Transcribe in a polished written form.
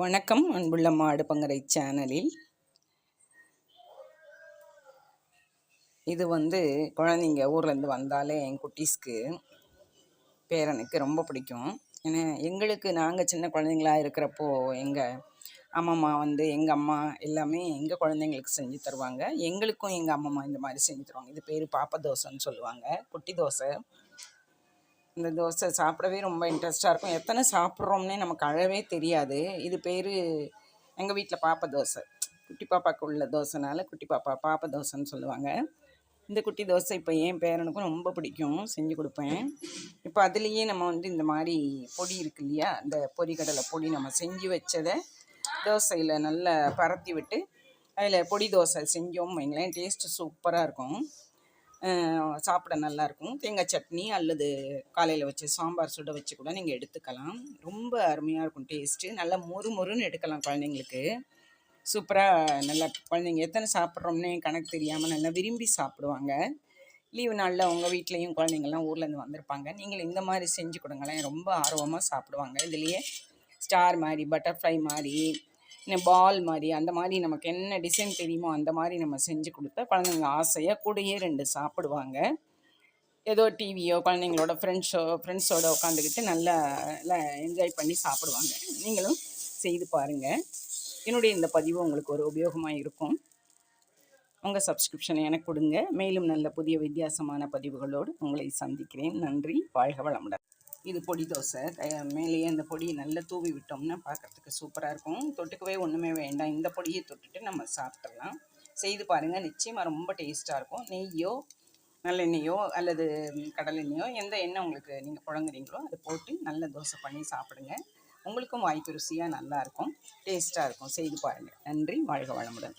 வணக்கம் அன்புள்ள மாடுபங்கரை சேனலில். இது குழந்தைங்க ஊர்லேருந்து வந்தாலே என் குட்டீஸ்க்கு பேரனுக்கு ரொம்ப பிடிக்கும். ஏன்னா எங்களுக்கு நாங்கள் சின்ன குழந்தைங்களா இருக்கிறப்போ எங்கள் அம்மம்மா எங்கள் அம்மா எல்லாமே எங்கள் குழந்தைங்களுக்கு செஞ்சு தருவாங்க. எங்களுக்கும் எங்கள் அம்மம்மா இந்த மாதிரி செஞ்சு தருவாங்க. இது பேர் பாப்ப தோசைன்னு சொல்லுவாங்க, குட்டி தோசை. இந்த தோசை சாப்பிடவே ரொம்ப இன்ட்ரெஸ்ட்டாக இருக்கும். எத்தனை சாப்பிட்றோம்னே நமக்கு அழவே தெரியாது. இது பேர் எங்கள் வீட்டில் பாப்ப தோசை, குட்டி பாப்பாவுக்கு உள்ள தோசைனால குட்டி பாப்ப தோசைன்னு சொல்லுவாங்க. இந்த குட்டி தோசை இப்போ என் பேரனுக்கும் ரொம்ப பிடிக்கும், செஞ்சு கொடுப்பேன். இப்போ அதுலேயே நம்ம இந்த மாதிரி பொடி இருக்கு இல்லையா, இந்த பொரிகடலை பொடி நம்ம செஞ்சு வச்சதை தோசையில் நல்லா பரத்தி விட்டு அதில் பொடி தோசை செஞ்சோம் வைங்களேன், டேஸ்ட்டு சூப்பராக இருக்கும். சாப்பிட நல்லாயிருக்கும். தேங்காய் சட்னி அல்லது காலையில் வச்சு சாம்பார் சுட வச்சு கூட நீங்கள் எடுத்துக்கலாம். ரொம்ப அருமையாக இருக்கும் டேஸ்ட்டு. நல்லா மொறுன்னு எடுக்கலாம் குழந்தைங்களுக்கு. சூப்பராக நல்லா குழந்தைங்க எத்தனை சாப்பிட்றோம்னே கணக்கு தெரியாமல் நல்லா விரும்பி சாப்பிடுவாங்க. லீவு நாளில் உங்கள் வீட்லேயும் குழந்தைங்கள்லாம் ஊர்லேருந்து வந்திருப்பாங்க. நீங்கள் இந்த மாதிரி செஞ்சு கொடுங்களேன், ரொம்ப ஆர்வமாக சாப்பிடுவாங்க. இதுலேயே ஸ்டார் மாதிரி, பட்டர்ஃப்ளை மாதிரி, பால் மாதிரி, அந்த மாதிரி நமக்கு என்ன டிசைன் தெரியுமோ அந்த மாதிரி நம்ம செஞ்சு கொடுத்தா குழந்தைங்க ஆசையாக கூடயே 2 சாப்பிடுவாங்க. ஏதோ டிவியோ குழந்தைங்களோட ஃப்ரெண்ட்ஸோட உட்காந்துக்கிட்டு நல்லா என்ஜாய் பண்ணி சாப்பிடுவாங்க. நீங்களும் செய்து பாருங்கள். என்னுடைய இந்த பதிவு உங்களுக்கு ஒரு உபயோகமாக இருக்கும். உங்கள் சப்ஸ்கிரிப்ஷனை எனக்கு கொடுங்க. மேலும் நல்ல புதிய வித்தியாசமான பதிவுகளோடு உங்களை சந்திக்கிறேன். நன்றி. வாழ்க வளமுடன். இது பொடி தோசை. மேலேயே அந்த பொடியை நல்லா தூவி விட்டோம்னா பார்க்குறதுக்கு சூப்பராக இருக்கும். தொட்டுக்கவே ஒன்றுமே வேண்டாம், இந்த பொடியை தொட்டுட்டு நம்ம சாப்பிட்றலாம். செய்து பாருங்கள், நிச்சயமாக ரொம்ப டேஸ்ட்டாக இருக்கும். நெய்யோ நல்லெண்ணெயோ அல்லது கடலெண்ணெயோ, எந்த எண்ணெய் உங்களுக்கு நீங்கள் புழங்குறீங்களோ அதை போட்டு நல்ல தோசை பண்ணி சாப்பிடுங்க. உங்களுக்கும் வாய்ப்பு ருசியாக நல்லாயிருக்கும், டேஸ்ட்டாக இருக்கும். செய்து பாருங்கள். நன்றி. வாழ்க வளமுடன்.